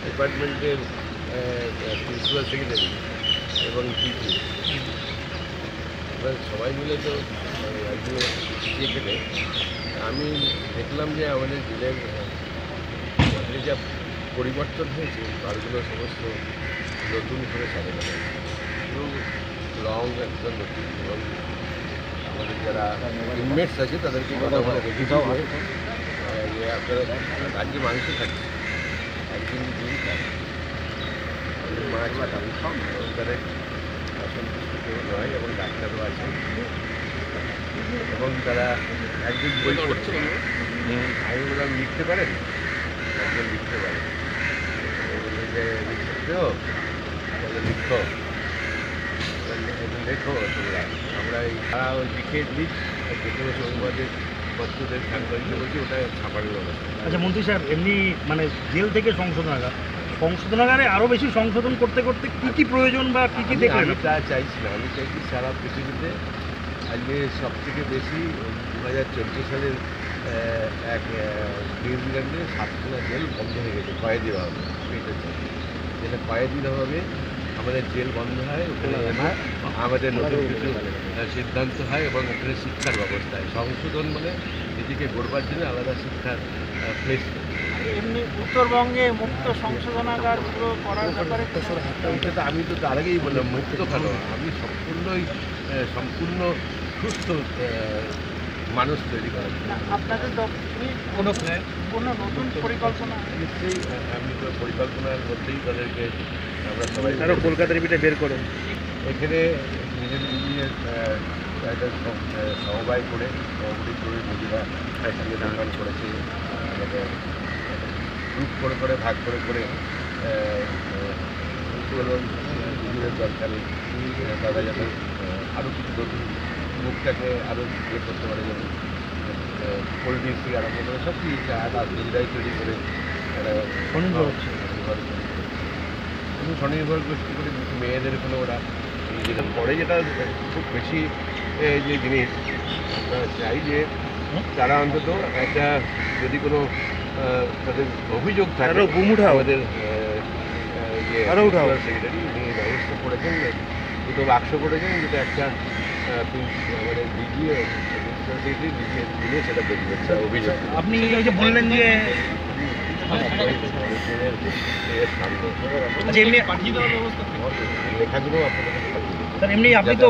ডিপার্টমেন্টের principal secretary এবং টিপি এবার সবাই মিলে তো একদিনে এখানে আমি দেখলাম যে আমাদের জেলের যা পরিবর্তন হয়েছে ঘরগুলো সমস্ত নতুন করে সাজানো হয়েছে এবং রং একদম নতুন এবং আমাদের যারা ইনমেটস আছে তাদেরকে কথা বলে রেখেছি যে আপনারা রাজ্যে মানুষই থাকে একদিন দিন থাকে মাছ তাদের অসন্তুষ্ট কেউ নয় এবং ডাক্তারও আছে এবং তারা একদিন বই পড়ছে আমি বললাম লিখতে পারেন একজন লিখতে পারেন যে লিখতেও তাহলে লিখো লেখো তোমরা আমরা এই তারা ওই লিখে লিখ যে কোনো সংবাদের পত্রদের সাংবাদিক বলছি ওটা ছাপানোর ব্যবস্থা। আচ্ছা মন্ত্রী সাহেব, এমনি মানে জেল থেকে সংশোধনাগারে আরও বেশি সংশোধন করতে করতে কী কী প্রয়োজন বা কী কী দেখলেন? আমি তা চাইছি না, আমি চাইছি সারা পৃথিবীতে আজকে সবথেকে বেশি 2014 সালের এক নিউজিল্যান্ডে 7খানা জেল বন্ধ হয়ে গেছে, কয়েদি হবে এটা চাই, যেটা কয়েদি হবে আমাদের জেল বন্ধ হয়, ওখানে আমাদের নতুন কিছু সিদ্ধান্ত হয় এবং ওখানে শিক্ষার ব্যবস্থায় সংশোধন মানে নিজেকে গড়বার জন্য আলাদা শিক্ষার প্লেস। এমনি উত্তরবঙ্গে মুক্ত সংশোধনাগারগুলো করার ব্যাপারে তো আমি তো তার আগেই বললাম মুক্ত কেন, আমি সম্পূর্ণ সুস্থ মানুষ তৈরি করার জন্য আপনাদের কোনো নতুন পরিকল্পনা নিশ্চয়ই আমি তো পরিকল্পনার মধ্যেই তাদেরকে আমরা সবাই কলকাতার পিঠে বের করুন এখানে নিজেদের নিজের একটা সমবায় করে নিজেরা একসঙ্গে নির্মাণ করেছে, আমাদের গ্রুপ করে ভাগ করে নিজেদের দরকারে তারা যেন আরও কিছু নতুন মুখটাকে আরও ইয়ে করতে পারে, যেমন কোল্ড ড্রিঙ্কস থেকে আরম্ভ করে সব কিছু নিজেরাই তৈরি করে স্বনির্ভর গোষ্ঠী করে মেয়েদের কোনো ওরা যেটা পরে যেটা খুব বেশি যে জিনিস চাই যে তারা অন্তত একটা যদি কোনো তাদের অভিযোগ থাকে আমাদের সেক্রেটারি উনি ব্যবস্থা করেছেন, দুটো বাক্স করেছেন যেটা একটা আমাদের ডিজিয়ে দিলে সেটা দেখবে অভিযোগ। আপনি এই যে বললেন যে লেখাগুলো আপনাদের এমনি আপনি তো